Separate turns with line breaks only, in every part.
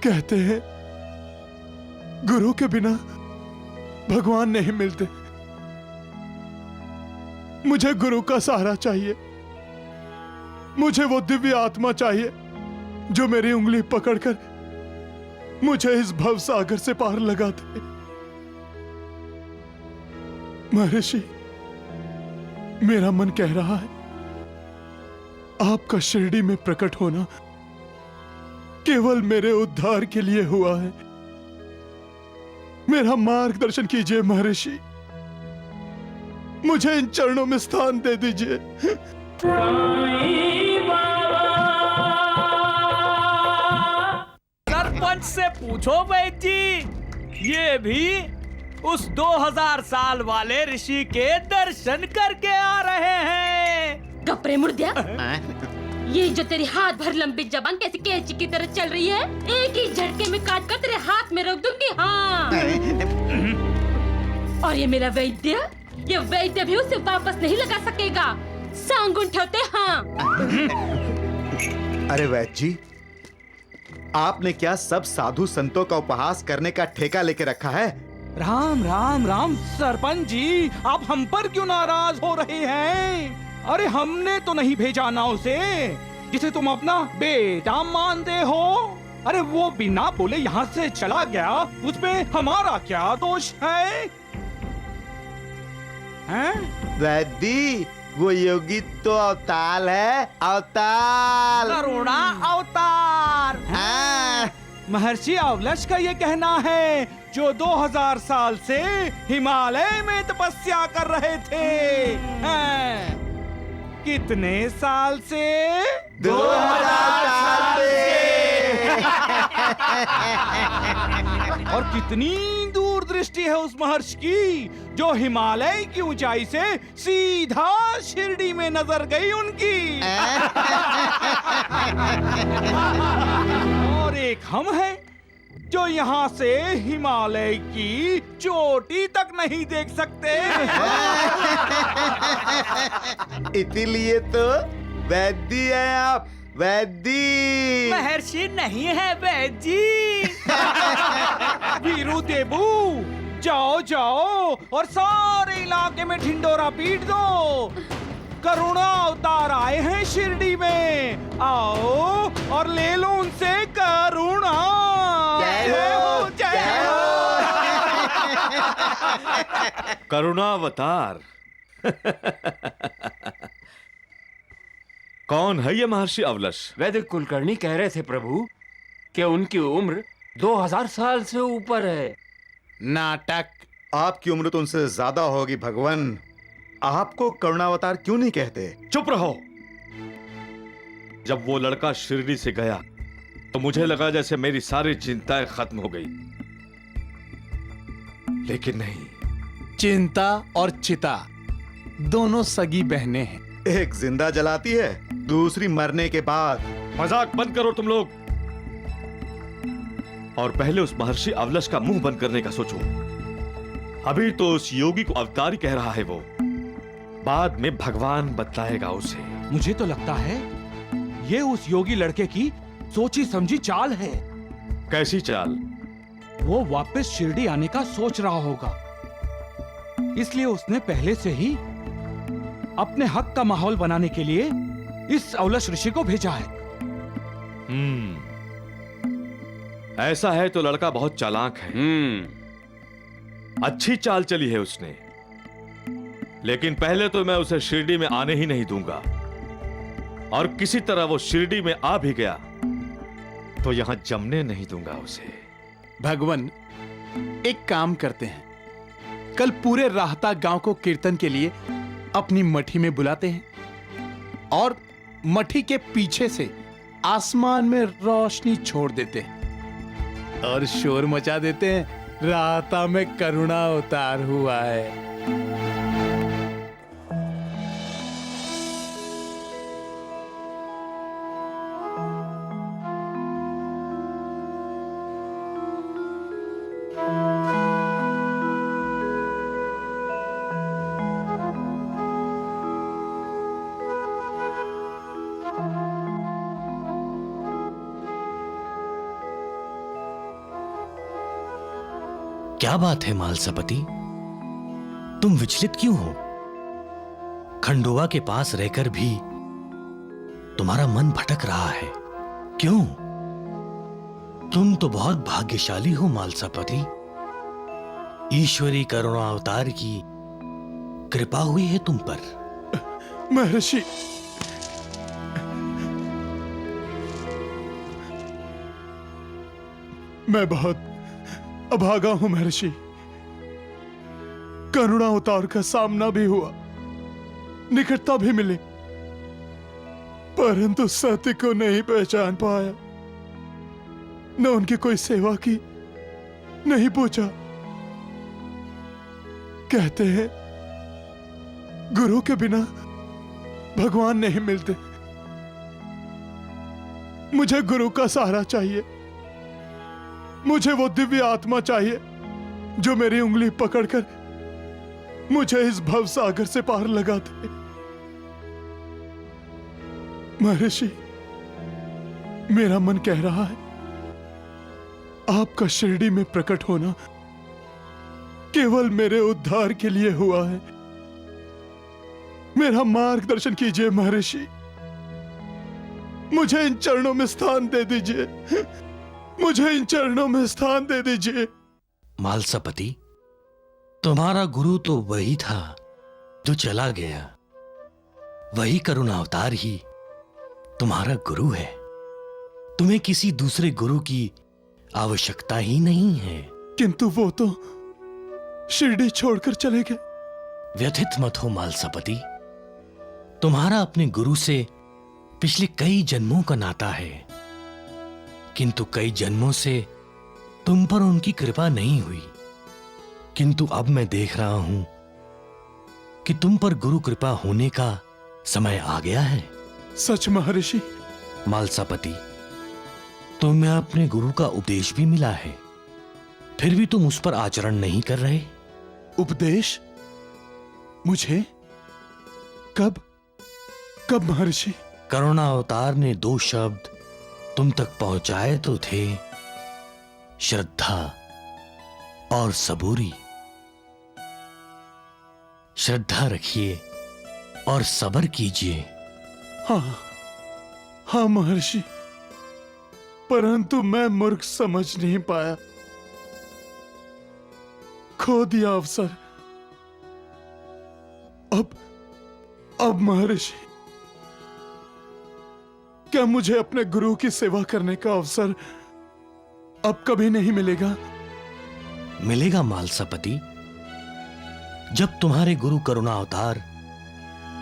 कहते हैं गुरु के बिना भगवान नहीं मिलते। मुझे गुरु का सहारा चाहिए। मुझे वो दिव्य आत्मा चाहिए जो मेरी उंगली पकड़कर मुझे इस भव सागर से पार लगा दे। महर्षि, मेरा मन कह रहा है आपका शिरडी में प्रकट होना केवल मेरे उद्धार के लिए हुआ है। मेरा मार्गदर्शन कीजिए महर्षि, मुझे इन चरणों में स्थान दे दीजिए।
सरपंच से पूछो वैद्य जी, ये भी उस 2000 साल वाले ऋषि के दर्शन करके आ रहे हैं।
गपरे मुर्दिया, ये जो तेरी हाथ भर लंबी जबान कैसी कैंची की तरह चल रही है, एक ही झटके में काट कर तेरे हाथ में रख दूंगी। हाँ। और ये मेरा वैद्य, ये वैद्य भी उसे वापस नहीं लगा सकेगा। सांगुन ठोते। हाँ।
अरे वैद्य जी, आपने क्या सब साधु संतों का उपहास करने का ठेका लेके रखा है?
राम राम राम सरपंच जी, आप हम पर क्यों नाराज हो रहे हैं? अरे हमने तो नहीं भेजा नाव से, जिसे तुम अपना बेटा मानते हो। अरे वो बिना बोले यहाँ से चला गया, उसमें हमारा क्या दोष है?
वैद्य, वो योगी तो अवतार है, अवतार,
करुणा अवतार।
हाँ।
महर्षि अवलश का ये कहना है, जो 2000 साल से हिमालय में तपस्या कर रहे थे। हैं? कितने साल से?
2000 साल से।
और कितनी दूरदृष्टि है उस महर्षि की, जो हिमालय की ऊंचाई से सीधा शिरडी में नजर गई उनकी। और एक हम हैं जो यहाँ से हिमालय की चोटी तक नहीं देख सकते।
इसीलिए तो वैद्य है आप, वैद्य।
महर्षि नहीं है वैद्य जी।
वीरू देबू, जाओ जाओ और सारे इलाके में ढिंडोरा पीट दो। करुणा अवतार आए हैं शिरडी में, आओ और ले लो उनसे करुणा।
जय हो, जय हो।
करुणावतार। कौन है ये महर्षि अवलश?
वैदिक कुलकर्णी कह रहे थे प्रभु कि उनकी उम्र 2000 साल से ऊपर है।
नाटक। आपकी उम्र तो उनसे ज्यादा होगी भगवान। आपको करुणावतार क्यों नहीं कहते?
चुप रहो। जब वो लड़का शिरडी से गया तो मुझे लगा जैसे मेरी सारी चिंताएं खत्म हो गई, लेकिन नहीं।
चिंता और चिता दोनों सगी बहनें हैं।
एक जिंदा जलाती है, दूसरी मरने के बाद।
मजाक बंद करो तुम लोग, और पहले उस महर्षि अवलश का मुंह बंद करने का सोचो। अभी तो उस योगी को अवतार ही कह रहा है वो, बाद में भगवान बतलाएगा उसे।
मुझे तो लगता है ये उस योगी लड़के की सोची समझी चाल है।
कैसी चाल?
वो वापस शिरडी आने का सोच रहा होगा, इसलिए उसने पहले से ही अपने हक का माहौल बनाने के लिए इस अवलश ऋषि को भेजा है।
ऐसा है तो लड़का बहुत चालाक है। अच्छी चाल चली है उसने, लेकिन पहले तो मैं उसे शिरडी में आने ही नहीं दूंगा, और किसी तरह वो शिरडी में आ भी गया तो यहां जमने नहीं दूंगा उसे।
भगवान, एक काम करते हैं, कल पूरे राहता गांव को कीर्तन के लिए अपनी मठी में बुलाते हैं, और मठी के पीछे से आसमान में रोशनी छोड़ देते हैं और शोर मचा देते हैं, राहता में करुणा अवतार हुआ है।
क्या बात है मालसापति, तुम विचलित क्यों हो? खंडोवा के पास रहकर भी तुम्हारा मन भटक रहा है, क्यों? तुम तो बहुत भाग्यशाली हो मालसापति। ईश्वरी करुणा अवतार की कृपा हुई है तुम पर।
महर्षि, मैं बहुत अभागा हूं महर्षि। करुणा अवतार का सामना भी हुआ, निकटता भी मिली, परंतु सत्य को नहीं पहचान पाया। न उनकी कोई सेवा की, नहीं पूछा। कहते हैं गुरु के बिना भगवान नहीं मिलते। मुझे गुरु का सहारा चाहिए। मुझे वो दिव्य आत्मा चाहिए जो मेरी उंगली पकड़कर मुझे इस भव सागर से पार लगा दे। महर्षि, मेरा मन कह रहा है आपका शिरडी में प्रकट होना केवल मेरे उद्धार के लिए हुआ है। मेरा मार्गदर्शन कीजिए महर्षि। मुझे इन चरणों में स्थान दे दीजिए। मुझे इन चरणों में स्थान दे दीजिए।
मालसापति, तुम्हारा गुरु तो वही था जो चला गया। वही करुणा अवतार ही तुम्हारा गुरु है। तुम्हें किसी दूसरे गुरु की आवश्यकता ही नहीं है।
किंतु वो तो शिरडी छोड़कर चले गए।
व्यथित मत हो मालसापति। तुम्हारा अपने गुरु से पिछले कई जन्मों का नाता है, किंतु कई जन्मों से तुम पर उनकी कृपा नहीं हुई। किंतु अब मैं देख रहा हूं कि तुम पर गुरु कृपा होने का समय आ गया है।
सच महर्षि।
मालसापति, तुम्हें अपने गुरु का उपदेश भी मिला है, फिर भी तुम उस पर आचरण नहीं कर रहे।
उपदेश? मुझे? कब? कब महर्षि?
करुणा अवतार ने 2 शब्द तुम तक पहुंचाए तो थे, श्रद्धा और सबूरी। श्रद्धा रखिए और सब्र कीजिए।
हाँ हाँ महर्षि, परंतु मैं मूर्ख समझ नहीं पाया। खो दिया अवसर। अब महर्षि, क्या मुझे अपने गुरु की सेवा करने का अवसर अब कभी नहीं मिलेगा?
मिलेगा मालसापति। जब तुम्हारे गुरु करुणा अवतार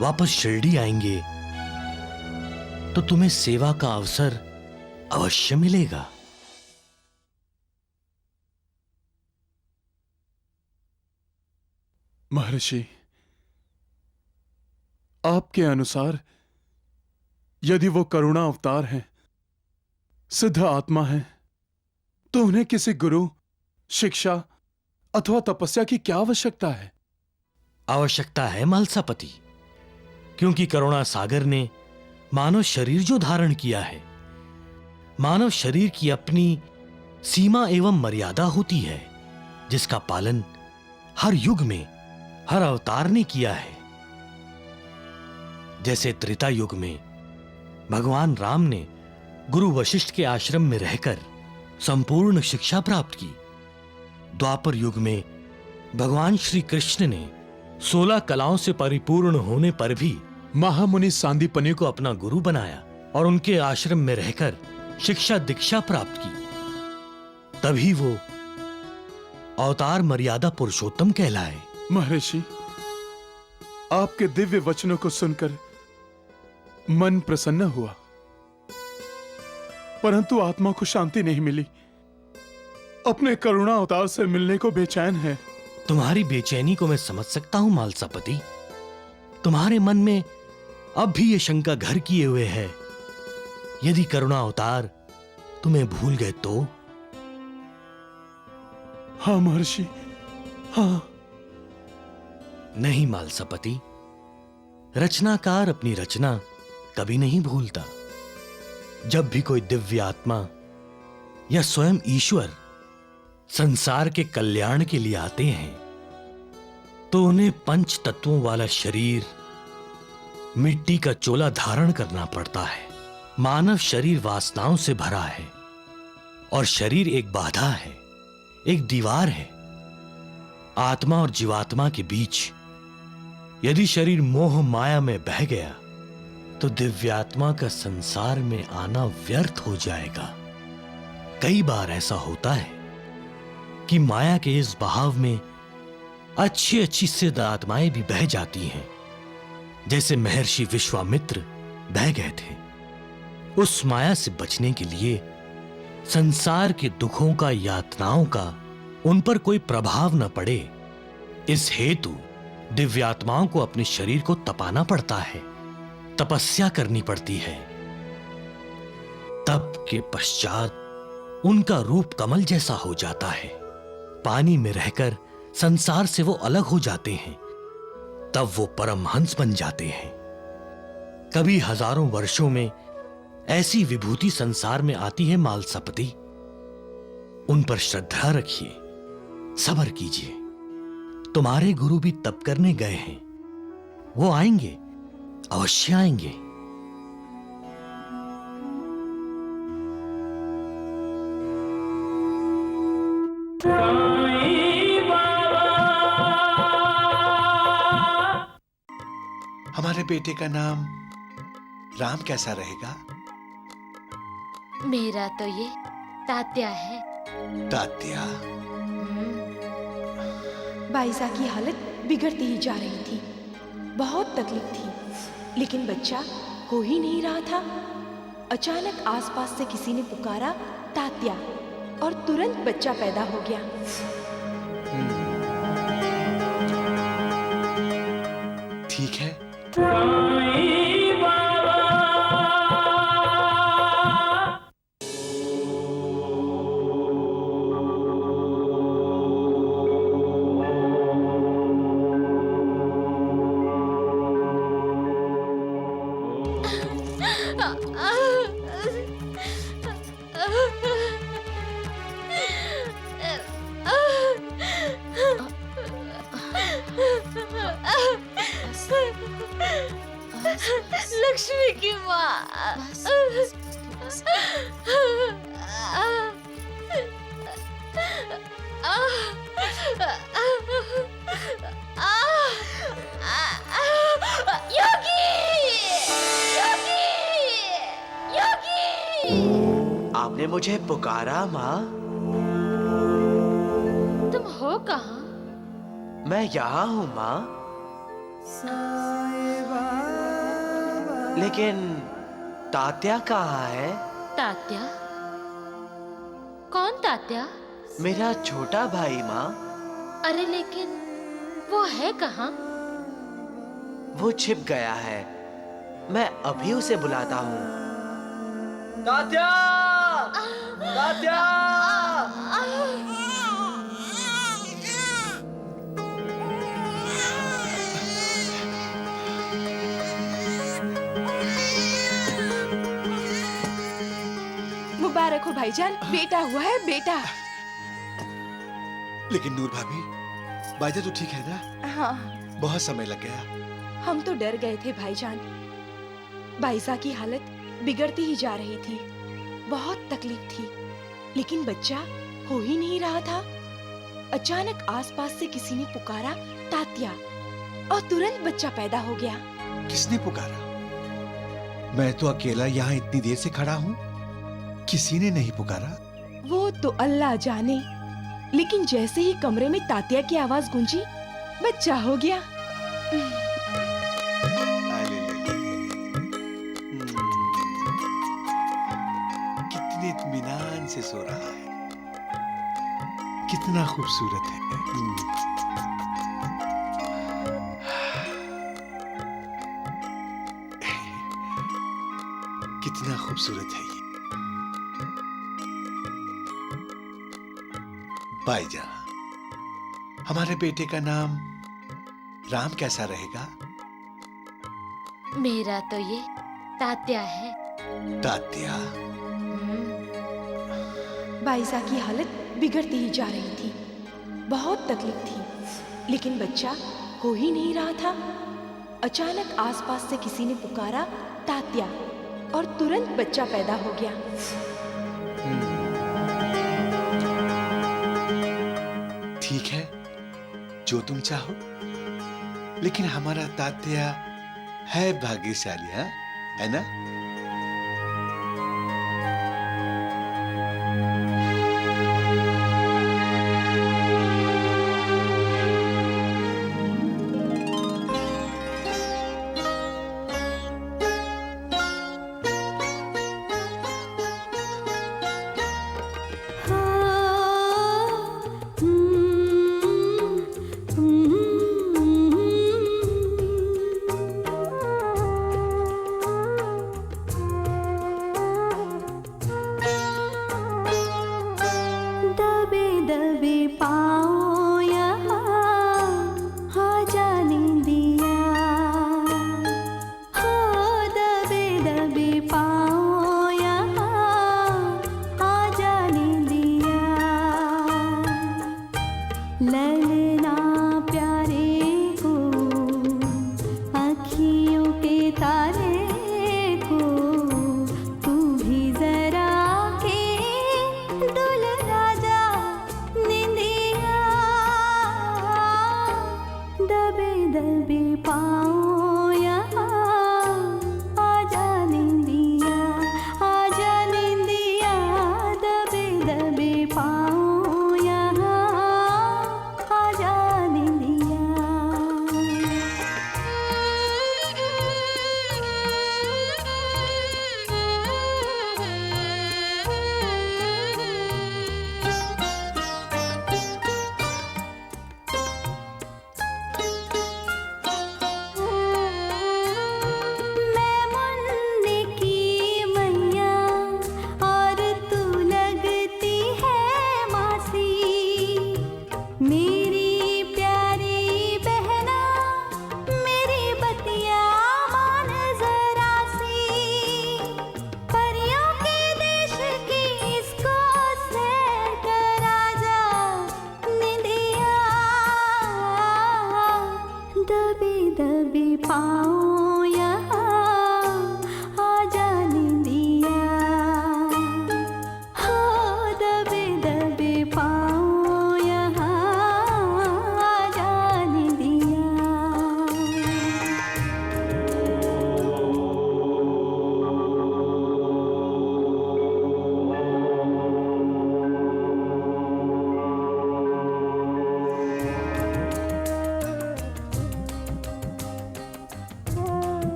वापस शिरडी आएंगे तो तुम्हें सेवा का अवसर अवश्य मिलेगा।
महर्षि, आपके अनुसार यदि वो करुणा अवतार हैं, सिद्ध आत्मा है, तो उन्हें किसी गुरु, शिक्षा अथवा तपस्या की क्या आवश्यकता है?
आवश्यकता है मालसापति, क्योंकि करुणा सागर ने मानव शरीर जो धारण किया है, मानव शरीर की अपनी सीमा एवं मर्यादा होती है, जिसका पालन हर युग में हर अवतार ने किया है। जैसे त्रेता युग में भगवान राम ने गुरु वशिष्ठ के आश्रम में रहकर संपूर्ण शिक्षा प्राप्त की। द्वापर युग में भगवान श्री कृष्ण ने 16 कलाओं से परिपूर्ण होने पर भी
महामुनि सांदीपनि
को अपना गुरु बनाया और उनके आश्रम में रहकर शिक्षा दीक्षा प्राप्त की। तभी वो अवतार मर्यादा पुरुषोत्तम कहलाए।
महर्षि, आपके दिव्य वचनों को सुनकर मन प्रसन्न हुआ, परंतु आत्मा को शांति नहीं मिली। अपने करुणा अवतार से मिलने को बेचैन है।
तुम्हारी बेचैनी को मैं समझ सकता हूं मालसापति। तुम्हारे मन में अब भी ये शंका घर किए हुए है, यदि करुणा अवतार तुम्हें भूल गए तो?
हाँ महर्षि, हाँ।
नहीं मालसापति, रचनाकार अपनी रचना कभी नहीं भूलता। जब भी कोई दिव्य आत्मा या स्वयं ईश्वर संसार के कल्याण के लिए आते हैं तो उन्हें पंच तत्वों वाला शरीर, मिट्टी का चोला धारण करना पड़ता है। मानव शरीर वासनाओं से भरा है और शरीर एक बाधा है, एक दीवार है। आत्मा और जीवात्मा के बीच यदि शरीर मोह माया में बह गया तो दिव्यात्मा का संसार में आना व्यर्थ हो जाएगा। कई बार ऐसा होता है कि माया के इस बहाव में अच्छी अच्छी सिद्ध आत्माएं भी बह जाती हैं, जैसे महर्षि विश्वामित्र बह गए थे। उस माया से बचने के लिए संसार के दुखों का, यातनाओं का उन पर कोई प्रभाव न पड़े, इस हेतु दिव्यात्माओं को अपने शरीर को तपाना पड़ता है, तपस्या करनी पड़ती है। तप के पश्चात उनका रूप कमल जैसा हो जाता है। पानी में रहकर संसार से वो अलग हो जाते हैं, तब वो परमहंस बन जाते हैं। कभी हजारों वर्षों में ऐसी विभूति संसार में आती है मालसपति। उन पर श्रद्धा रखिए, सब्र कीजिए। तुम्हारे गुरु भी तप करने गए हैं, वो आएंगे, अवश्य आएंगे।
हमारे बेटे का नाम राम कैसा रहेगा?
मेरा तो ये तात्या है।
तात्या।
बाइजा की हालत बिगड़ती ही जा रही थी। बहुत तकलीफ थी, लेकिन बच्चा हो ही नहीं रहा था। अचानक आसपास से किसी ने पुकारा तात्या, और तुरंत बच्चा पैदा हो गया।
ठीक है।
लक्ष्मी की माँ। योगी, योगी, योगी।
आपने मुझे पुकारा माँ?
तुम हो कहाँ?
मैं यहाँ हूँ माँ। लेकिन तात्या कहाँ है?
तात्या? कौन तात्या?
मेरा छोटा भाई माँ।
अरे लेकिन वो है कहाँ?
वो छिप गया है, मैं अभी उसे बुलाता हूँ। तात्या! तात्या!
मुबारक हो भाईजान, बेटा हुआ है, बेटा।
लेकिन नूर भाभी, बाइजा तो ठीक है ना?
हाँ।
बहुत समय लग गया।
हम तो डर गए थे भाईजान। बाइजा की हालत बिगड़ती ही जा रही थी। बहुत तकलीफ थी, लेकिन बच्चा हो ही नहीं रहा था। अचानक आसपास से किसी ने पुकारा तात्या, और तुरंत बच्चा पैदा हो गया।
किसने पुकारा? मैं तो अकेला यहाँ इतनी देर से खड़ा हूँ, किसी ने नहीं पुकारा।
वो तो अल्लाह जाने, लेकिन जैसे ही कमरे में तात्या की आवाज गूंजी, बच्चा हो गया।
कितने इत्मीनान से सो रहा है, कितना खूबसूरत है। कितना खूबसूरत है ये। बाईजा, हमारे बेटे का नाम राम कैसा रहेगा?
मेरा तो ये तात्या है।
तात्या।
बाइजा की हालत बिगड़ती ही जा रही थी। बहुत तकलीफ थी, लेकिन बच्चा हो ही नहीं रहा था। अचानक आसपास से किसी ने पुकारा तात्या, और तुरंत बच्चा पैदा हो गया।
ठीक है, जो तुम चाहो, लेकिन हमारा तात्या है भाग्यशाली, है ना?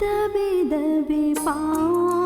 दबे दबे पाँव